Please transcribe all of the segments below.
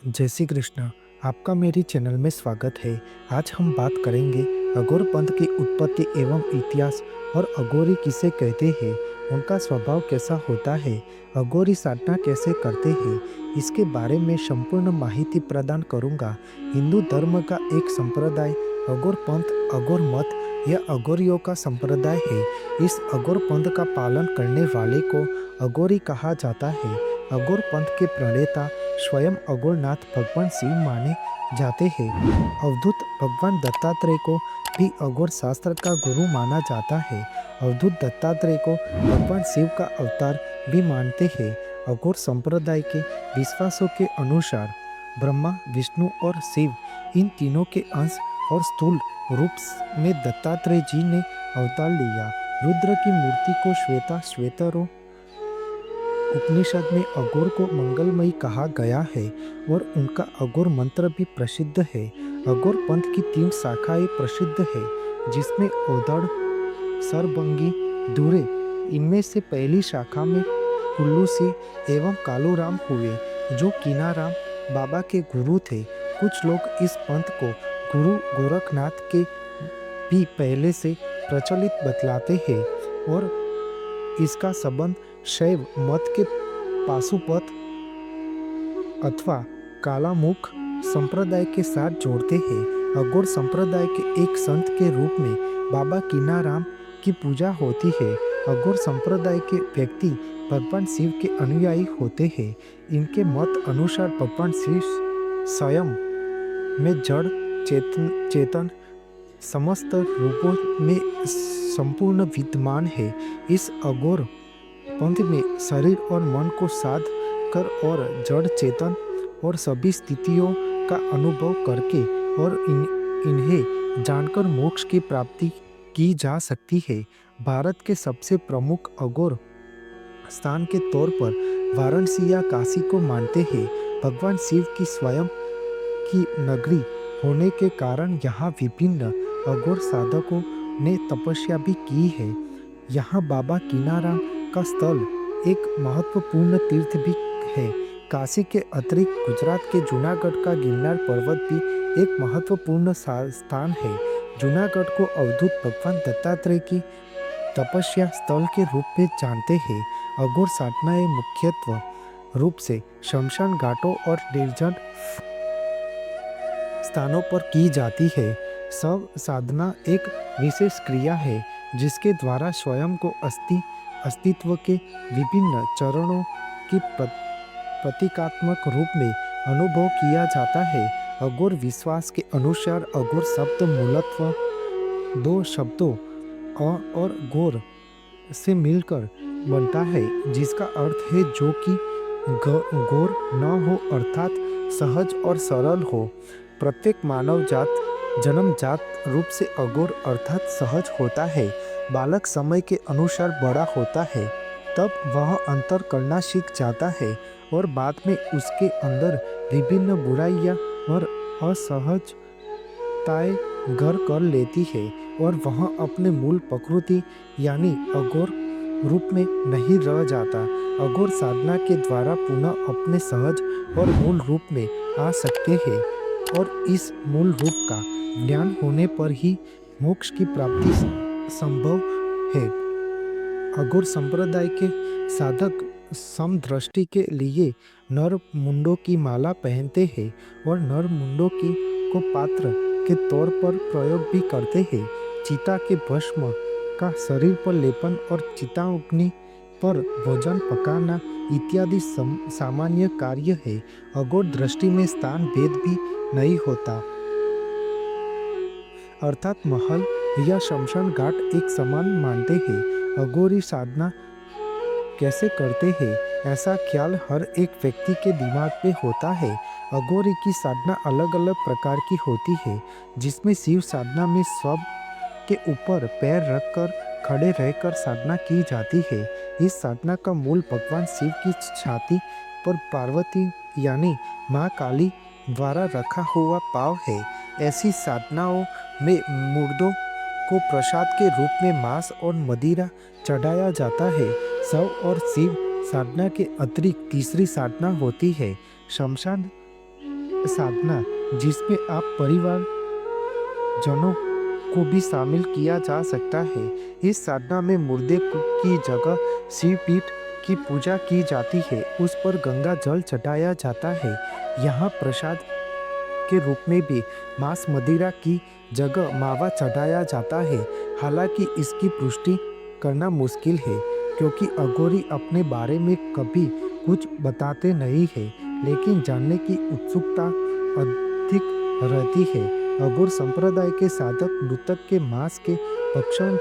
जय श्री कृष्ण। आपका मेरी चैनल में स्वागत है। आज हम बात करेंगे अघोर पंथ की उत्पत्ति एवं इतिहास और अघोरी किसे कहते हैं, उनका स्वभाव कैसा होता है, अघोरी साधना कैसे करते हैं, इसके बारे में संपूर्ण माहिती प्रदान करूंगा। हिंदू धर्म का एक संप्रदाय अघोर पंथ अघोर मत यह अघोरियों का संप्रदाय है। इस अघोर पंथ का पालन करने वाले को अघोरी कहा जाता है। अघोर पंथ के प्रणेता स्वयं अघोरनाथ भगवान शिव माने जाते हैं। अवधूत भगवान दत्तात्रेय को भी अघोर शास्त्र का गुरु माना जाता है। अवधूत दत्तात्रेय को भगवान शिव का अवतार भी मानते हैं। अघोर संप्रदाय के विश्वासों के अनुसार ब्रह्मा, विष्णु और शिव इन तीनों के अंश और स्थूल रूप में दत्तात्रेय जी ने अवतार लिया। रुद्र की मूर्ति को श्वेतरो उपनिषद में अघोर को मंगलमयी कहा गया है और उनका अघोर मंत्र भी प्रसिद्ध है। अघोर पंथ की 3 शाखाएं प्रसिद्ध है, जिसमें ओधड़, सरबंगी, दूरे। इनमें से पहली शाखा में कुल्लू सिंह एवं कालूराम हुए, जो कीनाराम बाबा के गुरु थे। कुछ लोग इस पंथ को गुरु गोरखनाथ के भी पहले से प्रचलित बतलाते हैं और इसका संबंध शैव मत के पाशुपत अथवा कालामुख संप्रदाय के साथ जोड़ते हैं। अघोर संप्रदाय के एक संत के रूप में बाबा कीनाराम की पूजा होती है। अघोर संप्रदाय के व्यक्ति भगवान शिव के अनुयायी होते हैं। इनके मत अनुसार भगवान शिव स्वयं में जड़ चेतन समस्त रूपों में संपूर्ण विद्यमान है। इस अघोर पंथ में शरीर और मन को साध कर और जड़ चेतन और सभी स्थितियों का अनुभव करके और इन्हें जानकर मोक्ष की प्राप्ति की जा सकती है। भारत के सबसे प्रमुख अघोर स्थान के तौर पर वाराणसी या काशी को मानते हैं। भगवान शिव की स्वयं की नगरी होने के कारण यहाँ विभिन्न अघोर साधकों ने तपस्या भी की है। यहाँ बाबा कीनाराम का स्थल एक महत्वपूर्ण तीर्थ भी है। काशी के अतिरिक्त गुजरात के जूनागढ़ का गिरनार पर्वत भी एक महत्वपूर्ण स्थान है। जूनागढ़ को अवधूत भगवान दत्तात्रेय की तपस्या स्थल के रूप में जानते हैं। अघोर साधनाएं मुख्यत्व रूप से शमशान घाटों और निर्जन स्थानों पर की जाती है। सब साधना एक विशेष क्रिया है, जिसके द्वारा स्वयं को अस्तित्व के विभिन्न चरणों की प्रतीकात्मक रूप में अनुभव किया जाता है। अघोर विश्वास के अनुसार अघोर शब्द मूलतः 2 शब्दों अ और गोर से मिलकर बनता है, जिसका अर्थ है जो कि गोर न हो, अर्थात सहज और सरल हो। प्रत्येक मानव जात जन्मजात रूप से अघोर अर्थात सहज होता है। बालक समय के अनुसार बड़ा होता है, तब वह अंतर करना सीख जाता है और बाद में उसके अंदर विभिन्न बुराइयां और असहजताएं घर कर लेती है और वह अपने मूल प्रकृति यानी अघोर रूप में नहीं रह जाता। अघोर साधना के द्वारा पुनः अपने सहज और मूल रूप में आ सकते हैं और इस मूल रूप का ज्ञान होने पर ही मोक्ष की प्राप्ति संभव है। अघोर संप्रदाय के साधक समदृष्टि के लिए नर मुंडों की माला पहनते हैं और नर मुंडों को पात्र के तौर पर प्रयोग भी करते हैं। चिता के भस्म का शरीर पर लेपन और चिताग्नि पर भोजन पकाना इत्यादि सामान्य कार्य है। अघोर दृष्टि में स्थान भेद भी नहीं होता, अर्थात महल या शमशान घाट एक समान मानते हैं। अघोरी साधना कैसे करते हैं, ऐसा ख्याल हर एक व्यक्ति के दिमाग में होता है। अघोरी की साधना अलग अलग प्रकार की होती है, जिसमें शिव साधना में सब के ऊपर पैर रखकर खड़े रहकर साधना की जाती है। इस साधना का मूल भगवान शिव की छाती पर पार्वती यानी माँ काली द्वारा रखा हुआ पाव है। ऐसी साधनाओं में मुर्दों को प्रसाद के रूप में मांस और मदिरा चढ़ाया जाता है। शव और शिव साधना के अतिरिक्त तीसरी साधना होती है शमशान साधना जिसमें आप परिवार जनों को भी शामिल किया जा सकता है। इस साधना में मुर्दे की जगह शिव पीठ की पूजा की जाती है, उस पर गंगा जल चढ़ाया जाता है। यहाँ प्रसाद के रूप में भी मांस मदिरा की जगह मावा चढ़ाया जाता है। हालांकि इसकी पुष्टि करना मुश्किल है, क्योंकि अघोरी अपने बारे में कभी कुछ बताते नहीं है, लेकिन जानने की उत्सुकता अधिक रहती है। अघोर संप्रदाय के साधक मृतक के मांस के भक्षण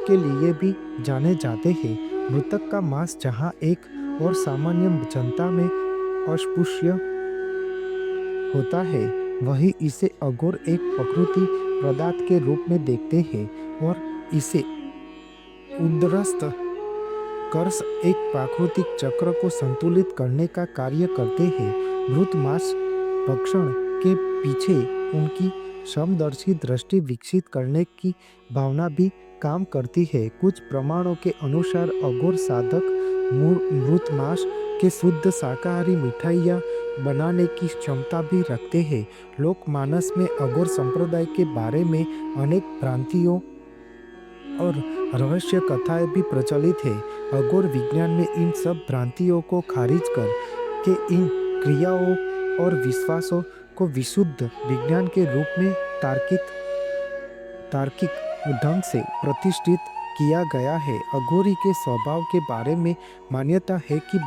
के लिए भी जाने जाते हैं। मृतक का मांस जहाँ एक और सामान्य जनता में अस्पृश्य होता है, वही इसे अघोर एक प्रकृति पदार्थ के रूप में देखते हैं और इसे उद्रस्त कर एक प्राकृतिक चक्र को संतुलित करने का कार्य करते हैं। मृत मांस भक्षण के पीछे उनकी समदर्शी दृष्टि विकसित करने की भावना भी काम करती है। कुछ प्रमाणों के अनुसार अघोर साधक मृत मांस के शुद्ध शाकाहारी मिठाइयाँ बनाने की क्षमता भी रखते हैं। लोकमानस में अघोर संप्रदाय के बारे में अनेक भ्रांतियों और रहस्य कथाएं भी प्रचलित है। अघोर विज्ञान में इन सब भ्रांतियों को खारिज कर के इन क्रियाओं और विश्वासों को विशुद्ध विज्ञान के रूप में तार्किक ढंग से प्रतिष्ठित किया गया है। अघोरी के स्वभाव के बारे में मान्यता है कि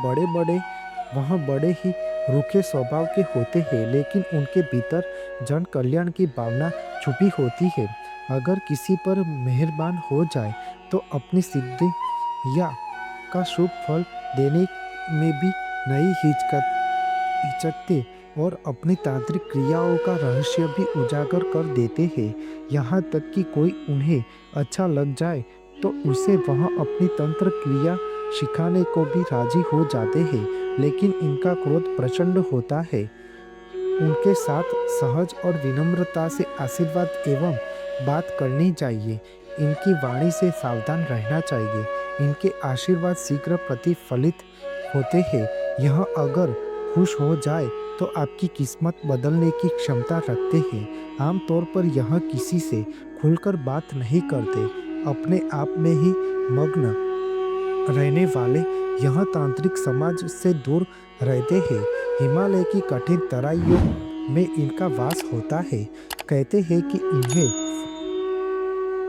वह बड़े ही रूखे स्वभाव के होते हैं, लेकिन उनके भीतर जन कल्याण की भावना छुपी होती है। अगर किसी पर मेहरबान हो जाए तो अपनी सिद्धि या का शुभ फल देने में भी नहीं हिचकते और अपनी तांत्रिक क्रियाओं का रहस्य भी उजागर कर देते हैं। यहाँ तक कि कोई उन्हें अच्छा लग जाए तो उसे वह अपनी तंत्र क्रिया सिखाने को भी राजी हो जाते हैं, लेकिन इनका क्रोध प्रचंड होता है। उनके साथ सहज और विनम्रता से आशीर्वाद एवं बात करनी चाहिए। इनकी वाणी से सावधान रहना चाहिए। इनके आशीर्वाद शीघ्र प्रतिफलित होते हैं। यह अगर खुश हो जाए तो आपकी किस्मत बदलने की क्षमता रखते हैं। आमतौर पर यह किसी से खुलकर बात नहीं करते, अपने आप में ही मग्न रहने वाले यह तांत्रिक समाज से दूर रहते हैं। हिमालय की कठिन तराइयों में इनका वास होता है। कहते हैं कि इन्हें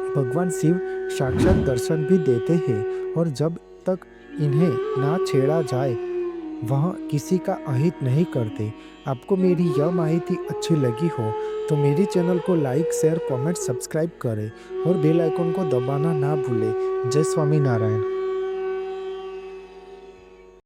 भगवान शिव साक्षात दर्शन भी देते हैं और जब तक इन्हें ना छेड़ा जाए वह किसी का अहित नहीं करते। आपको मेरी यह माहिती अच्छी लगी हो तो मेरे चैनल को लाइक, शेयर, कमेंट, सब्सक्राइब करें और बेल आइकन को दबाना ना भूलें। जय स्वामी नारायण।